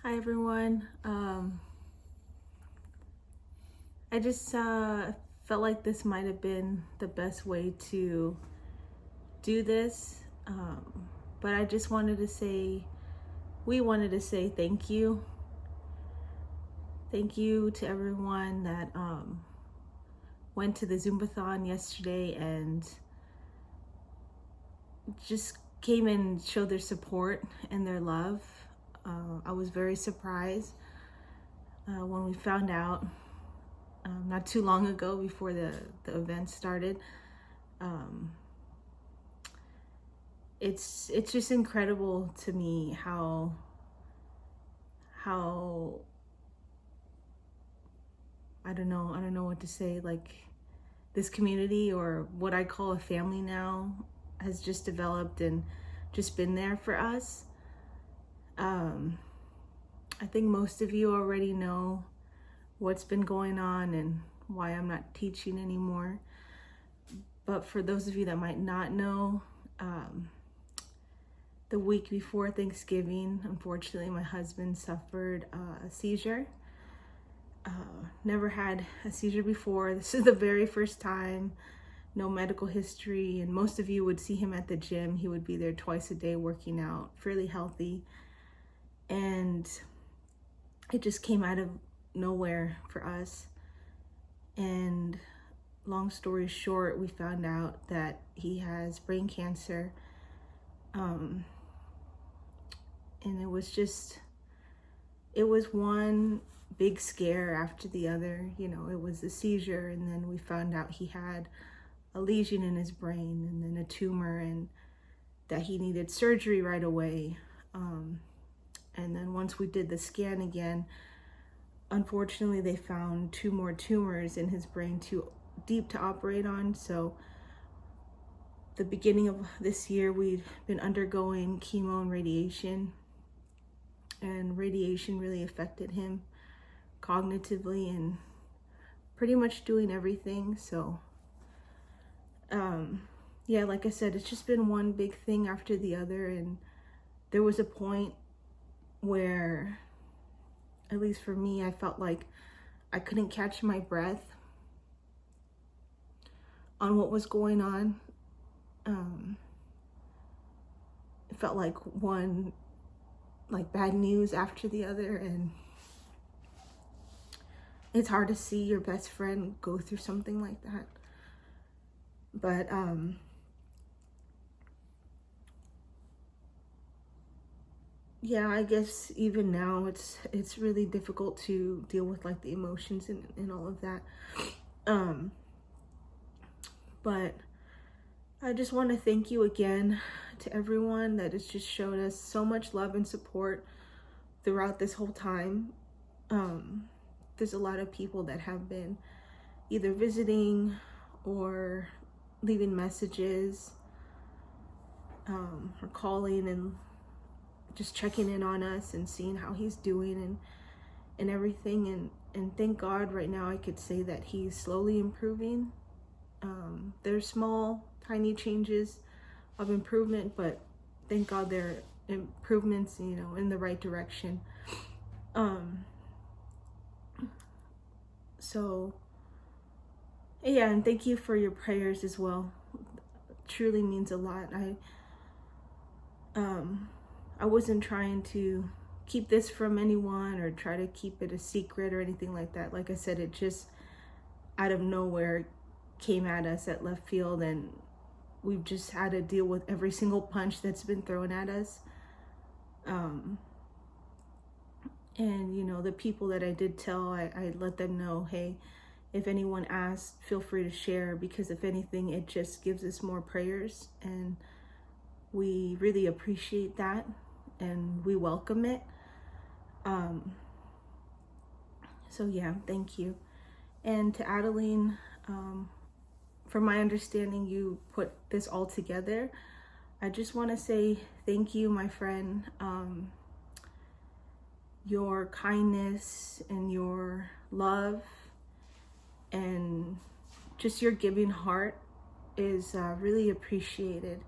Hi everyone. I just felt like this might have been the best way to do this, but I just wanted to say, we wanted to say thank you. Thank you to everyone that went to the Zumbathon yesterday and just came and showed their support and their love. I was very surprised when we found out not too long ago before the event started. It's just incredible to me how I don't know what to say, like this community, or what I call a family now, has just developed and just been there for us. I think most of you already know what's been going on and why I'm not teaching anymore. But for those of you that might not know, the week before Thanksgiving, unfortunately, my husband suffered a seizure. Never had a seizure before. This is the very first time. No medical history, and most of you would see him at the gym. He would be there twice a day working out, fairly healthy. And it just came out of nowhere for us. And long story short, we found out that he has brain cancer. And it was one big scare after the other. You know, it was the seizure, and then we found out he had a lesion in his brain, and then a tumor, and that he needed surgery right away. And then once we did the scan again, unfortunately they found 2 more tumors in his brain, too deep to operate on. So the beginning of this year, we'd been undergoing chemo and radiation really affected him cognitively and pretty much doing everything. So yeah, like I said, it's just been one big thing after the other. And there was a point where, at least for me, I felt like I couldn't catch my breath on what was going on. It felt like one bad news after the other, and it's hard to see your best friend go through something like that. But yeah, I guess even now it's really difficult to deal with like the emotions and all of that. But I just want to thank you again to everyone that has just shown us so much love and support throughout this whole time. There's a lot of people that have been either visiting or leaving messages, or calling and just checking in on us and seeing how he's doing and everything. And thank God right now I could say that he's slowly improving. There's small, tiny changes of improvement, but thank God they're improvements, you know, in the right direction. So yeah, and thank you for your prayers as well. It truly means a lot. I wasn't trying to keep this from anyone or try to keep it a secret or anything like that. Like I said, it just out of nowhere came at us at left field, and we've just had to deal with every single punch that's been thrown at us. And you know, the people that I did tell, I let them know, hey, if anyone asks, feel free to share, because if anything, it just gives us more prayers, and we really appreciate that and we welcome it. So yeah, thank you. And to Adeline, from my understanding, you put this all together. I just want to say thank you, my friend. Your kindness and your love and just your giving heart is really appreciated.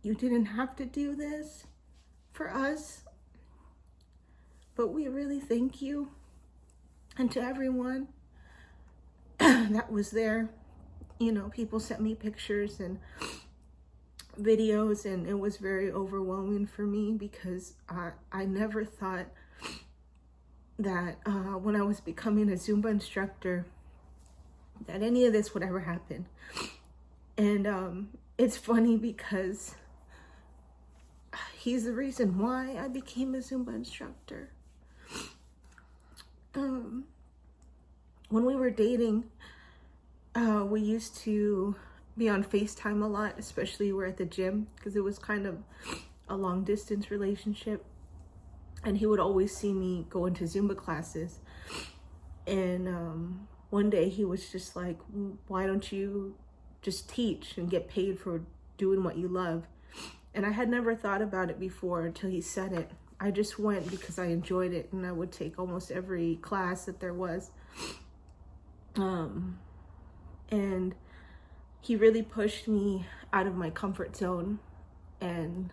You didn't have to do this for us. But we really thank you. And to everyone that was there, you know, people sent me pictures and videos, and it was very overwhelming for me because I never thought that when I was becoming a Zumba instructor that any of this would ever happen. And it's funny because he's the reason why I became a Zumba instructor. When we were dating, we used to be on FaceTime a lot, especially we're at the gym, because it was kind of a long distance relationship. And he would always see me go into Zumba classes. And one day he was just like, why don't you just teach and get paid for doing what you love? And I had never thought about it before until he said it. I just went because I enjoyed it, and I would take almost every class that there was. And he really pushed me out of my comfort zone and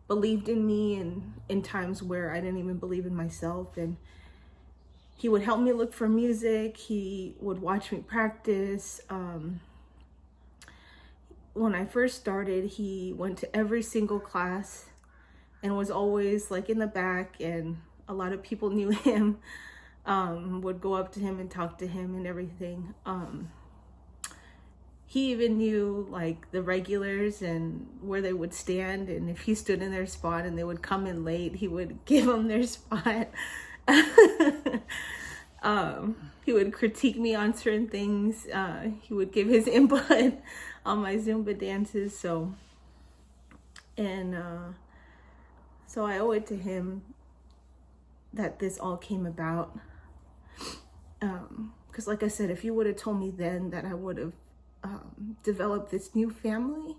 believed in me, and in times where I didn't even believe in myself. And he would help me look for music. He would watch me practice. When I first started, he went to every single class and was always like in the back, and a lot of people knew him, would go up to him and talk to him and everything. He even knew like the regulars and where they would stand, and if he stood in their spot and they would come in late, he would give them their spot. He would critique me on certain things. He would give his input on my Zumba dances. So I owe it to him that this all came about. Because like I said, if you would have told me then that I would have developed this new family,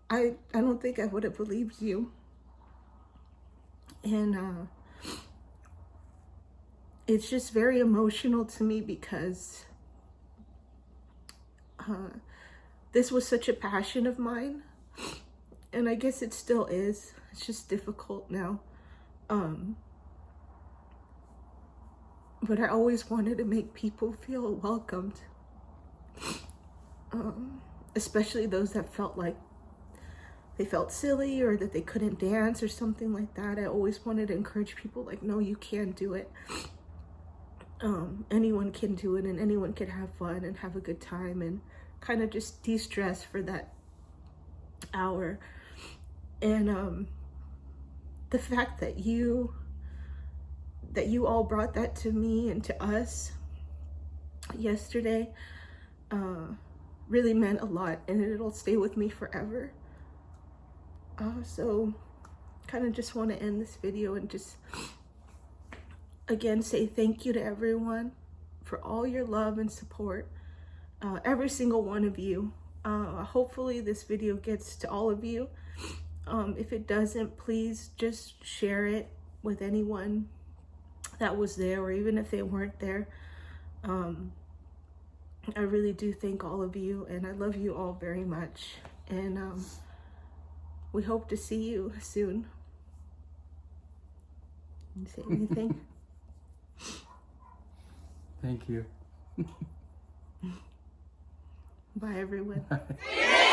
I don't think I would have believed you. And it's just very emotional to me because this was such a passion of mine, and I guess it still is. It's just difficult now. But I always wanted to make people feel welcomed, especially those that felt like they felt silly or that they couldn't dance or something like that. I always wanted to encourage people like, no, you can do it. Anyone can do it, and anyone can have fun and have a good time and kind of just de-stress for that hour. And the fact that you all brought that to me and to us yesterday really meant a lot, and it'll stay with me forever. So kind of just want to end this video and just again say thank you to everyone for all your love and support, every single one of you. Hopefully this video gets to all of you. If it doesn't, please just share it with anyone that was there, or even if they weren't there. I really do thank all of you, and I love you all very much. And we hope to see you soon. Say anything? Thank you. Bye, everyone. Bye.